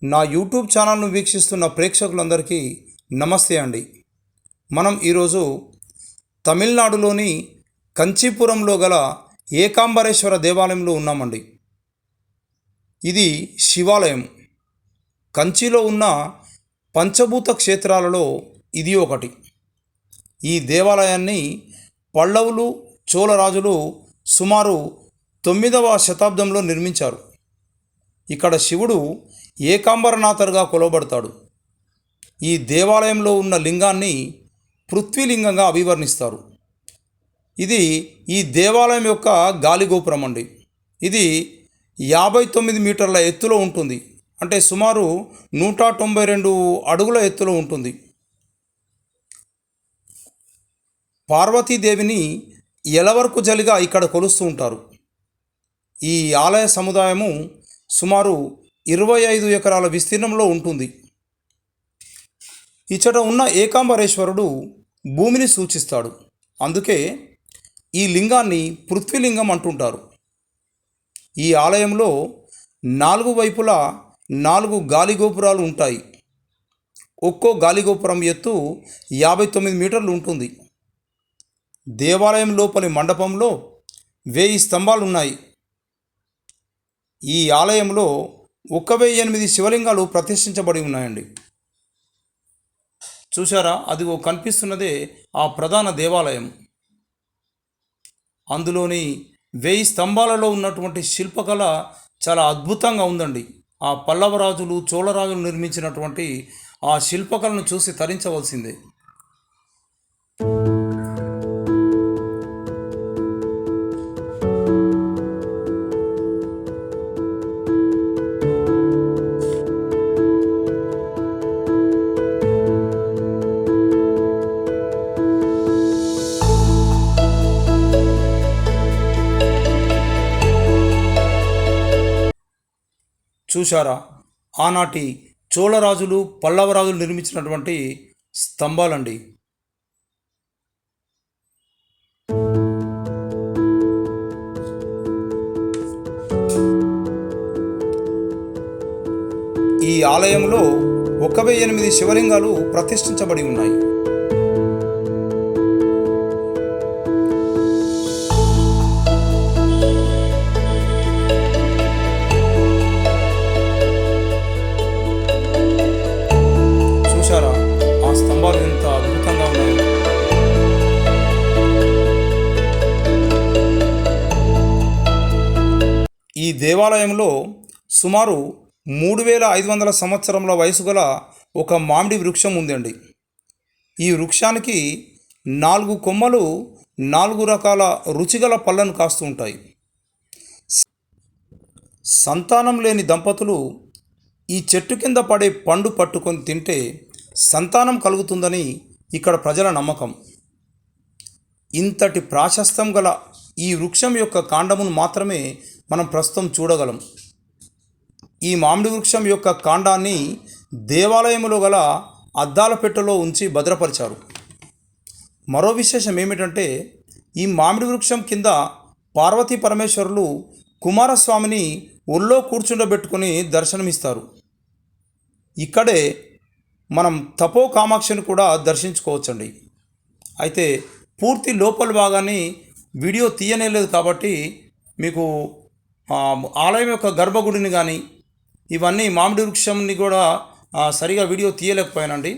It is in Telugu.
నా యూట్యూబ్ ఛానల్ను వీక్షిస్తున్న ప్రేక్షకులందరికీ నమస్తే అండి. మనం ఈరోజు తమిళనాడులోని కంచీపురంలో గల ఏకాంబరేశ్వర దేవాలయంలో ఉన్నామండి. ఇది శివాలయం. కంచిలో ఉన్న పంచభూత క్షేత్రాలలో ఇది ఒకటి. ఈ దేవాలయాన్ని పల్లవులు, చోళరాజులు సుమారు 9వ శతాబ్దంలో నిర్మించారు. ఇక్కడ శివుడు ఏకాంబరనాథర్గా కొలవబడతాడు. ఈ దేవాలయంలో ఉన్న లింగాన్ని పృథ్వీలింగంగా అభివర్ణిస్తారు. ఇది ఈ దేవాలయం యొక్క గాలిగోపురం అండి. ఇది 59 మీటర్ల ఎత్తులో ఉంటుంది. అంటే సుమారు 192 అడుగుల ఎత్తులో ఉంటుంది. పార్వతీదేవిని ఎలవరకు జలిగా ఇక్కడ కొలుస్తూ ఉంటారు. ఈ ఆలయ సముదాయము సుమారు 25 ఎకరాల విస్తీర్ణంలో ఉంటుంది. ఇచ్చట ఉన్న ఏకాంబరేశ్వరుడు భూమిని సూచిస్తాడు. అందుకే ఈ లింగాన్ని పృథ్వీలింగం అంటుంటారు. ఈ ఆలయంలో 4 వైపులా 4 గాలిగోపురాలు ఉంటాయి. ఒక్కో గాలిగోపురం ఎత్తు 59 మీటర్లు ఉంటుంది. దేవాలయం లోపలి మండపంలో 1000 స్తంభాలు ఉన్నాయి. ఈ ఆలయంలో 1008 శివలింగాలు ప్రతిష్ఠించబడి ఉన్నాయండి. చూసారా, అదిగో కనిపిస్తున్నదే ఆ ప్రధాన దేవాలయం. అందులోని 1000 స్తంభాలలో ఉన్నటువంటి శిల్పకళ చాలా అద్భుతంగా ఉందండి. ఆ పల్లవరాజులు, చోళరాజులు నిర్మించినటువంటి ఆ శిల్పకళను చూసి తరించవలసిందే. చూశారా, ఆనాటి చోళరాజులు, పల్లవరాజులు నిర్మించినటువంటి స్తంభాలండి. ఈ ఆలయంలో 1008 శివలింగాలు ప్రతిష్ఠించబడి ఉన్నాయి. చూశారా, ఆ స్తంభాలు ఎంత అద్భుతంగా ఉన్నాయి. ఈ దేవాలయంలో సుమారు 3500 సంవత్సరముల వయసు గల ఒక మామిడి వృక్షం ఉందండి. ఈ వృక్షానికి 4 కొమ్మలు 4 రకాల రుచిగల పళ్ళను కాస్తూ ఉంటాయి. సంతానం లేని దంపతులు ఈ చెట్టు కింద పడే పండు పట్టుకొని తింటే సంతానం కలుగుతుందని ఇక్కడ ప్రజల నమ్మకం. ఇంతటి ప్రాశస్త్యం గల ఈ వృక్షం యొక్క కాండమును మాత్రమే మనం ప్రస్తుతం చూడగలం. ఈ మామిడి వృక్షం యొక్క కాండాన్ని దేవాలయంలో గల అద్దాల పెట్టెలో ఉంచి భద్రపరిచారు. మరో విశేషం ఏమిటంటే, ఈ మామిడి వృక్షం కింద పార్వతీ పరమేశ్వరులు కుమారస్వామిని ఒళ్ళో కూర్చుండబెట్టుకొని దర్శనమిస్తారు. ఇక్కడే మనం తపో కామాక్షిని కూడా దర్శించుకోవచ్చండి. అయితే పూర్తి లోపల భాగాన్ని వీడియో తీయనేలేదు కాబట్టి మీకు ఆలయం యొక్క గర్భగుడిని కానీ ఇవన్నీ మామిడి వృక్షంని కూడా సరిగా వీడియో తీయలేకపోయానండి.